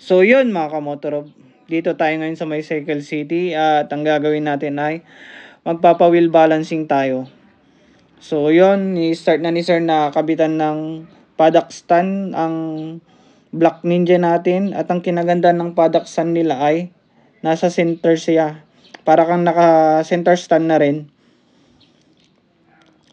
So yun mga kamotor, dito tayo ngayon sa may Cycle City at ang gagawin natin ay magpapa-wheel balancing tayo. So yun, i-start na ni sir na kabitan ng paddock stand ang Black Ninja natin, at ang kinaganda ng paddock stand nila ay nasa center siya. Para kang naka center stand na rin.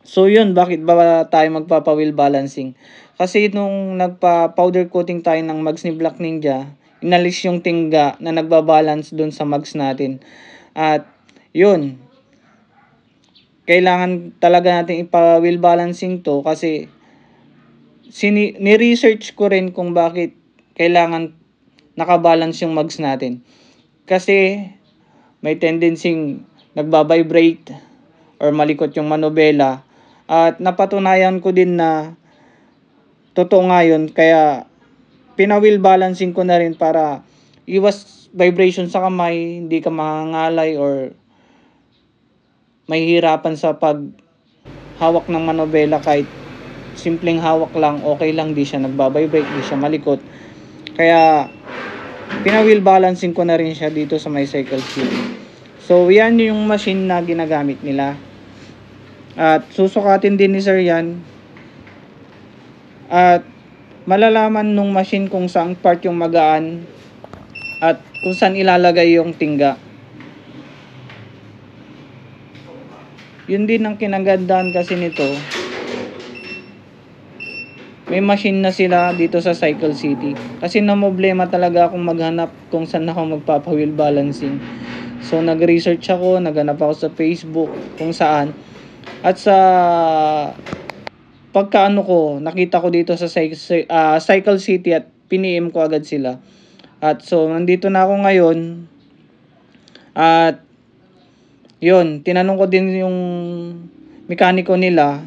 So yun, bakit ba tayo magpapa-wheel balancing? Kasi nung nagpa-powder coating tayo ng mags ni Black Ninja, inalis yung tingga na nagbabalance dun sa mags natin. At yun, kailangan talaga natin ipa-wheel balancing to kasi ni-research ko rin kung bakit kailangan nakabalance yung mags natin. Kasi may tendency nagbabibrate or malikot yung manobela. At napatunayan ko din na totoo nga yun. Kaya pina-wheel balancing ko na rin para iwas vibration sa kamay, hindi ka mangangalay or mahihirapan sa paghawak ng manobela. Kahit simpleng hawak lang, okay lang, di siya nagbabibrate, di siya malikot. Kaya pina-wheel balancing ko na rin siya dito sa my Cycle City. So yan yung machine na ginagamit nila. At susukatin din ni sir yan. At malalaman nung machine kung saan part yung magaan at kung saan ilalagay yung tingga. Yun din ang kinagandahan kasi nito. May machine na sila dito sa Cycle City. Kasi namblema talaga akong maghanap kung saan ako magpapa-wheel balancing. So nag-research ako, naghanap ako sa Facebook kung saan. At sa pagkaano ko, nakita ko dito sa Cycle City at piniem ko agad sila. At so nandito na ako ngayon. At yun, tinanong ko din yung mekaniko nila.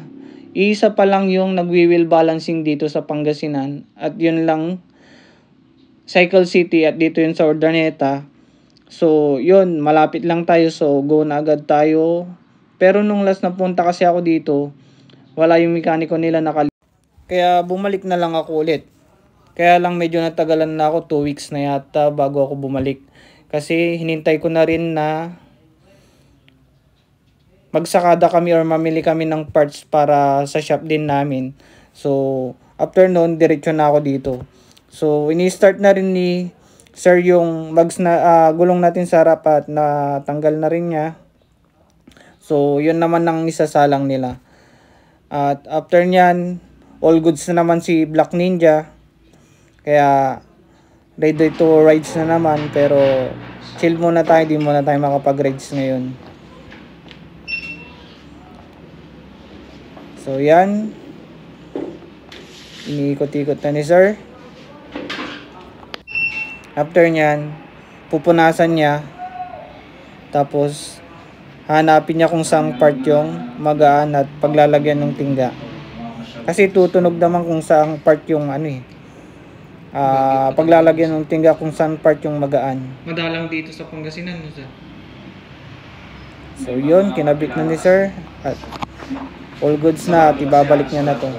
Isa pa lang yung nagwi-wheel balancing dito sa Pangasinan. At yun lang, Cycle City, at dito yun sa Urdaneta. So yun, malapit lang tayo, so go na agad tayo. Pero nung last na punta kasi ako dito, wala yung mekaniko nila kaya bumalik na lang ako ulit. Kaya lang medyo natagalan na ako, 2 weeks na yata bago ako bumalik. Kasi hinintay ko na rin na magsakada kami or mamili kami ng parts para sa shop din namin. So after noon, diretso na ako dito. So ini-start na rin ni sir yung mags na gulong natin sa harap at natanggal na rin niya. So yun naman ang isasalang nila. At after nyan, all goods na naman si Black Ninja. Kaya ready to rides na naman. Pero chill muna tayo, di muna tayo makapag-rides ngayon. So yan, iniikot-ikot na ni sir. After nyan, pupunasan niya. Tapos hanapin niya kung saan part yung magaan at paglalagyan ng tingga. Kasi tutunog naman kung saan part yung paglalagyan ng tingga, kung saan part yung magaan. Madalang dito sa Pangasinan, sir. So yun, kinabit na ni sir. At all goods na at ibabalik niya na to.